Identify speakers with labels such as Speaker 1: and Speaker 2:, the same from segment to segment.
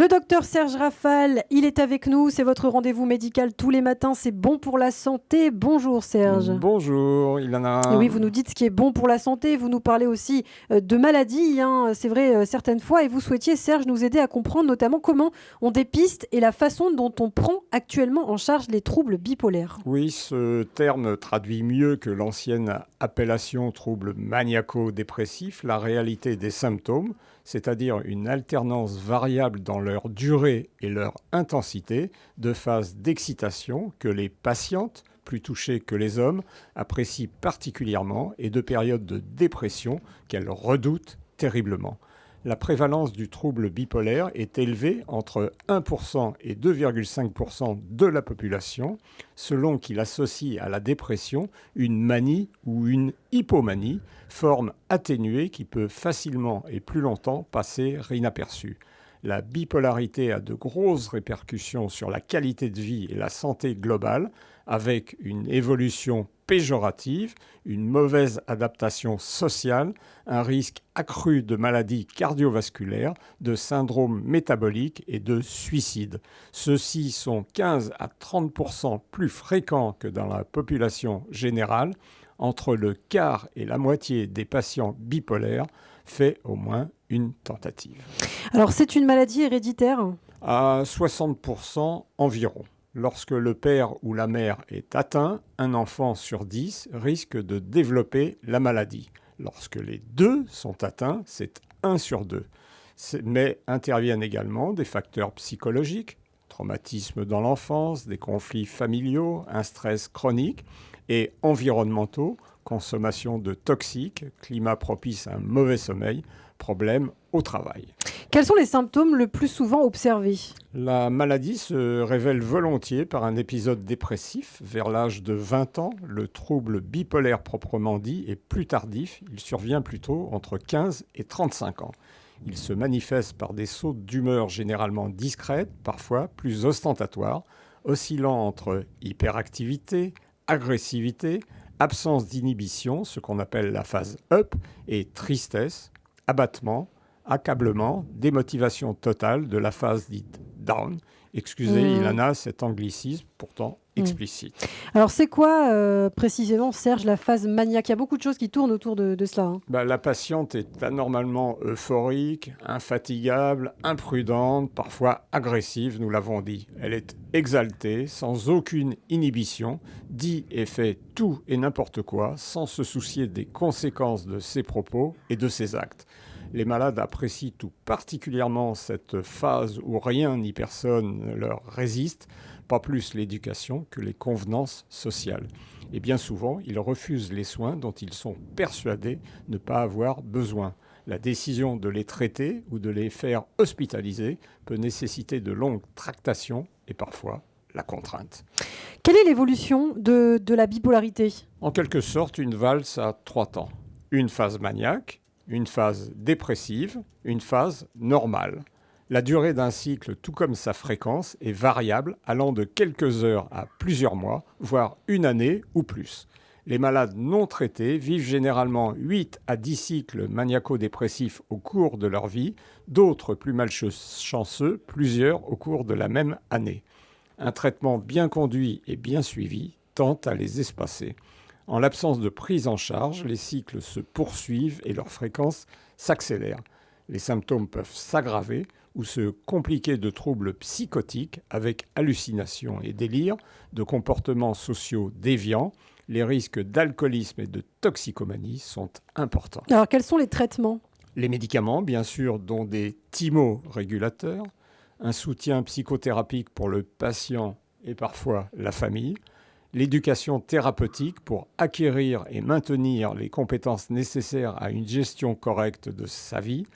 Speaker 1: Le docteur Serge Rafal, il est avec nous. C'est votre rendez-vous médical tous les matins. C'est bon pour la santé. Bonjour Serge.
Speaker 2: Bonjour Ilana.
Speaker 1: Et oui, vous nous dites ce qui est bon pour la santé. Vous nous parlez aussi de maladies, c'est vrai, certaines fois. Et vous souhaitiez, Serge, nous aider à comprendre notamment comment on dépiste et la façon dont on prend actuellement en charge les troubles bipolaires.
Speaker 2: Oui, ce terme traduit mieux que l'ancienne appellation trouble maniaco-dépressif la réalité des symptômes, c'est-à-dire une alternance variable dans leur durée et leur intensité de phases d'excitation que les patientes, plus touchées que les hommes, apprécient particulièrement et de périodes de dépression qu'elles redoutent terriblement. La prévalence du trouble bipolaire est élevée entre 1% et 2,5% de la population, selon qu'il associe à la dépression une manie ou une hypomanie, forme atténuée qui peut facilement et plus longtemps passer inaperçue. La bipolarité a de grosses répercussions sur la qualité de vie et la santé globale, avec une évolution péjorative, une mauvaise adaptation sociale, un risque accru de maladies cardiovasculaires, de syndromes métaboliques et de suicides. Ceux-ci sont 15 à 30% plus fréquents que dans la population générale. Entre le quart et la moitié des patients bipolaires fait au moins une tentative.
Speaker 1: Alors, c'est une maladie héréditaire ?
Speaker 2: À 60% environ. Lorsque le père ou la mère est atteint, un enfant sur 10 risque de développer la maladie. Lorsque les deux sont atteints, c'est 1 sur 2. Mais interviennent également des facteurs psychologiques, traumatisme dans l'enfance, des conflits familiaux, un stress chronique, et environnementaux, consommation de toxiques, climat propice à un mauvais sommeil, problèmes au travail.
Speaker 1: Quels sont les symptômes le plus souvent observés ?
Speaker 2: La maladie se révèle volontiers par un épisode dépressif. Vers l'âge de 20 ans, le trouble bipolaire proprement dit est plus tardif. Il survient plutôt entre 15 et 35 ans. Il se manifeste par des sauts d'humeur généralement discrètes, parfois plus ostentatoires, oscillant entre hyperactivité, agressivité, absence d'inhibition, ce qu'on appelle la phase up, et tristesse, abattement, accablement, démotivation totale de la phase dite down. Excusez, Ilana, cet anglicisme pourtant explicite.
Speaker 1: Alors, c'est quoi précisément, Serge, la phase maniaque ? Il y a beaucoup de choses qui tournent autour de cela.
Speaker 2: La patiente est anormalement euphorique, infatigable, imprudente, parfois agressive, nous l'avons dit. Elle est exaltée, sans aucune inhibition, dit et fait tout et n'importe quoi, sans se soucier des conséquences de ses propos et de ses actes. Les malades apprécient tout particulièrement cette phase où rien ni personne ne leur résiste, pas plus l'éducation que les convenances sociales. Et bien souvent, ils refusent les soins dont ils sont persuadés ne pas avoir besoin. La décision de les traiter ou de les faire hospitaliser peut nécessiter de longues tractations et parfois la contrainte.
Speaker 1: Quelle est l'évolution de la bipolarité ?
Speaker 2: En quelque sorte, une valse à 3 temps. Une phase maniaque, une phase dépressive, une phase normale. La durée d'un cycle, tout comme sa fréquence, est variable, allant de quelques heures à plusieurs mois, voire une année ou plus. Les malades non traités vivent généralement 8 à 10 cycles maniaco-dépressifs au cours de leur vie, d'autres plus malchanceux, plusieurs au cours de la même année. Un traitement bien conduit et bien suivi tente à les espacer. En l'absence de prise en charge, les cycles se poursuivent et leur fréquence s'accélère. Les symptômes peuvent s'aggraver ou se compliquer de troubles psychotiques avec hallucinations et délires, de comportements sociaux déviants. Les risques d'alcoolisme et de toxicomanie sont importants.
Speaker 1: Alors, quels sont les traitements ?
Speaker 2: Les médicaments, bien sûr, dont des thymorégulateurs, un soutien psychothérapique pour le patient et parfois la famille, l'éducation thérapeutique pour acquérir et maintenir les compétences nécessaires à une gestion correcte de sa vie,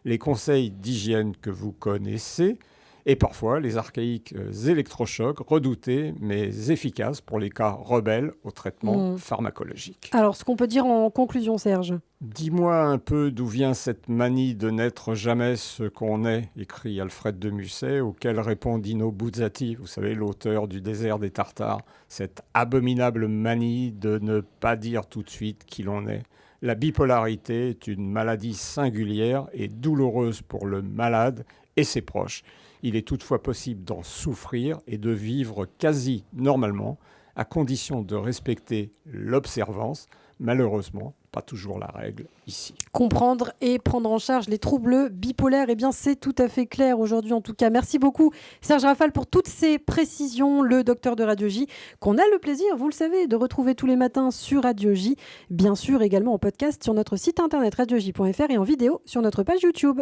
Speaker 2: les conseils d'hygiène que vous connaissez, et parfois les archaïques électrochocs redoutés mais efficaces pour les cas rebelles au traitement pharmacologique.
Speaker 1: Alors, ce qu'on peut dire en conclusion, Serge ?
Speaker 2: Dis-moi un peu d'où vient cette manie de n'être jamais ce qu'on est, écrit Alfred de Musset, auquel répond Dino Buzzati, vous savez, l'auteur du Désert des Tartares, cette abominable manie de ne pas dire tout de suite qui l'on est. La bipolarité est une maladie singulière et douloureuse pour le malade et ses proches. Il est toutefois possible d'en souffrir et de vivre quasi normalement, à condition de respecter l'observance. Malheureusement, pas toujours la règle ici.
Speaker 1: Comprendre et prendre en charge les troubles bipolaires, eh bien c'est tout à fait clair aujourd'hui en tout cas. Merci beaucoup Serge Rafal pour toutes ces précisions, le docteur de Radiologie qu'on a le plaisir, vous le savez, de retrouver tous les matins sur Radiologie, bien sûr également en podcast sur notre site internet radiologie.fr et en vidéo sur notre page YouTube.